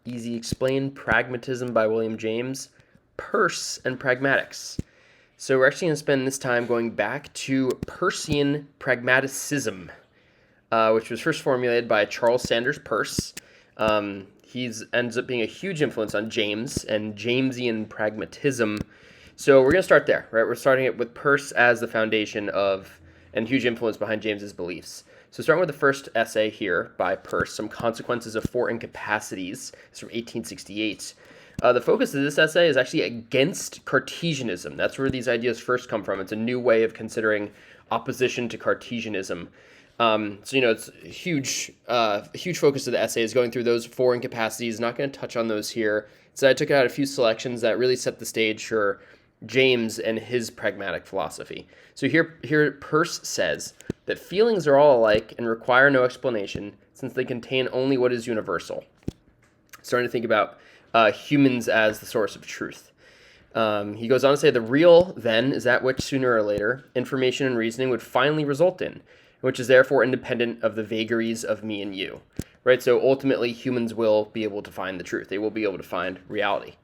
Easy Explained, Pragmatism by William James, Peirce and Pragmatics. So we're actually going to spend this time going back to Peircean Pragmatism, which was first formulated by Charles Sanders Peirce. He ends up being a huge influence on James and Jamesian Pragmatism. So we're going to start there, right? We're starting it with Peirce as the foundation of and huge influence behind James's beliefs. So starting with the first essay here by Peirce, Some Consequences of Four Incapacities. It's from 1868. The focus of this essay is actually against Cartesianism. That's where these ideas first come from. It's a new way of considering opposition to Cartesianism. It's a huge focus of the essay is going through those four incapacities. Not going to touch on those here. So I took out a few selections that really set the stage for James and his pragmatic philosophy. So here Peirce says that feelings are all alike and require no explanation since they contain only what is universal. Starting to think about humans as the source of truth. He goes on to say the real, then, is that which sooner or later information and reasoning would finally result in, which is therefore independent of the vagaries of me and you. Right? So ultimately, humans will be able to find the truth. They will be able to find reality.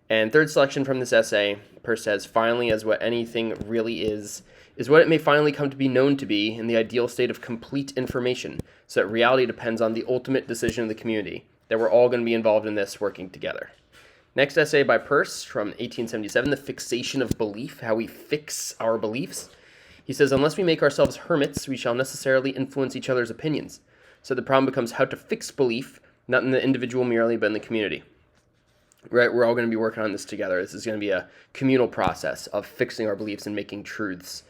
And third selection from this essay, Peirce says, finally, as what anything really is what it may finally come to be known to be in the ideal state of complete information, so that reality depends on the ultimate decision of the community, that we're all going to be involved in this working together. Next essay by Peirce from 1877, The Fixation of Belief, How We Fix Our Beliefs. He says, unless we make ourselves hermits, we shall necessarily influence each other's opinions. So the problem becomes how to fix belief, not in the individual merely, but in the community. Right, we're all going to be working on this together. This is going to be a communal process of fixing our beliefs and making truths.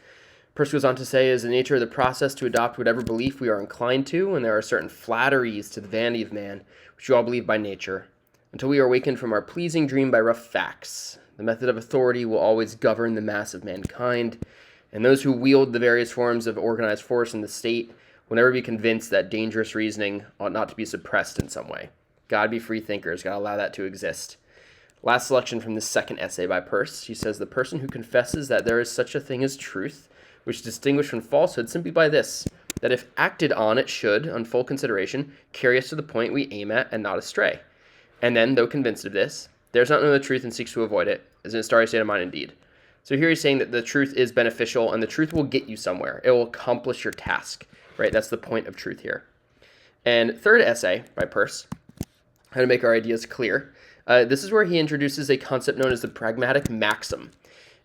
Peirce goes on to say, it is the nature of the process to adopt whatever belief we are inclined to, and there are certain flatteries to the vanity of man, which we all believe by nature, until we are awakened from our pleasing dream by rough facts. The method of authority will always govern the mass of mankind, and those who wield the various forms of organized force in the state will never be convinced that dangerous reasoning ought not to be suppressed in some way. Gotta be free thinkers, gotta allow that to exist. Last selection from this second essay by Peirce. He says, the person who confesses that there is such a thing as truth, which is distinguished from falsehood simply by this, that if acted on, it should, on full consideration, carry us to the point we aim at and not astray. And then, though convinced of this, dares not know the truth and seeks to avoid it, is in a starry state of mind indeed. So here he's saying that the truth is beneficial and the truth will get you somewhere. It will accomplish your task, right? That's the point of truth here. And third essay by Peirce, How to Make Our Ideas Clear. This is where he introduces a concept known as the pragmatic maxim.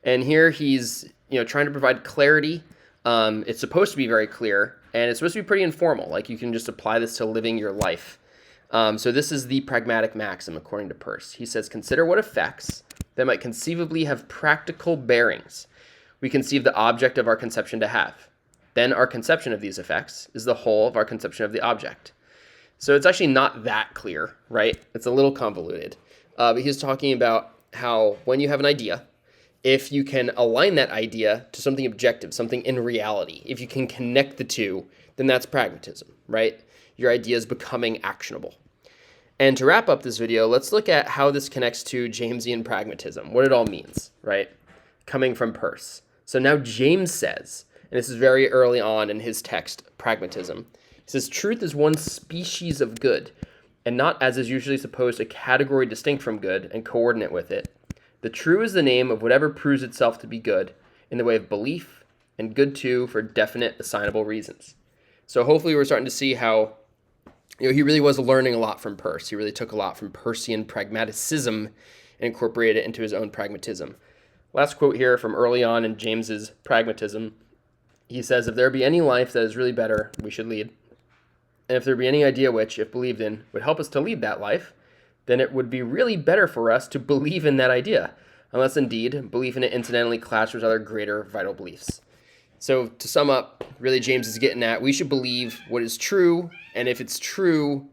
And here he's trying to provide clarity. It's supposed to be very clear, and it's supposed to be pretty informal. Like you can just apply this to living your life. So this is the pragmatic maxim, according to Peirce. He says, consider what effects that might conceivably have practical bearings we conceive the object of our conception to have. Then our conception of these effects is the whole of our conception of the object. So it's actually not that clear, right? It's a little convoluted. But he's talking about how when you have an idea, if you can align that idea to something objective, something in reality, if you can connect the two, then that's pragmatism, right? Your idea is becoming actionable. And to wrap up this video, let's look at how this connects to Jamesian pragmatism, what it all means, right? Coming from Peirce. So now James says, and this is very early on in his text, Pragmatism, he says, truth is one species of good, and not, as is usually supposed, a category distinct from good and coordinate with it. The true is the name of whatever proves itself to be good in the way of belief, and good too for definite assignable reasons. So hopefully we're starting to see how he really was learning a lot from Peirce. He really took a lot from Peircean pragmaticism and incorporated it into his own pragmatism. Last quote here from early on in James's Pragmatism. He says, if there be any life that is really better, we should lead. And if there be any idea which, if believed in, would help us to lead that life, then it would be really better for us to believe in that idea, unless indeed belief in it incidentally clashes with other greater vital beliefs. So to sum up, really James is getting at, we should believe what is true, and if it's true,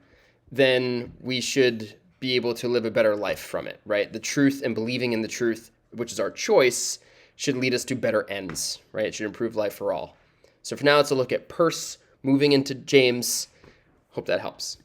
then we should be able to live a better life from it, right? The truth and believing in the truth, which is our choice, should lead us to better ends, right? It should improve life for all. So for now, it's a look at Peirce moving into James. Hope that helps.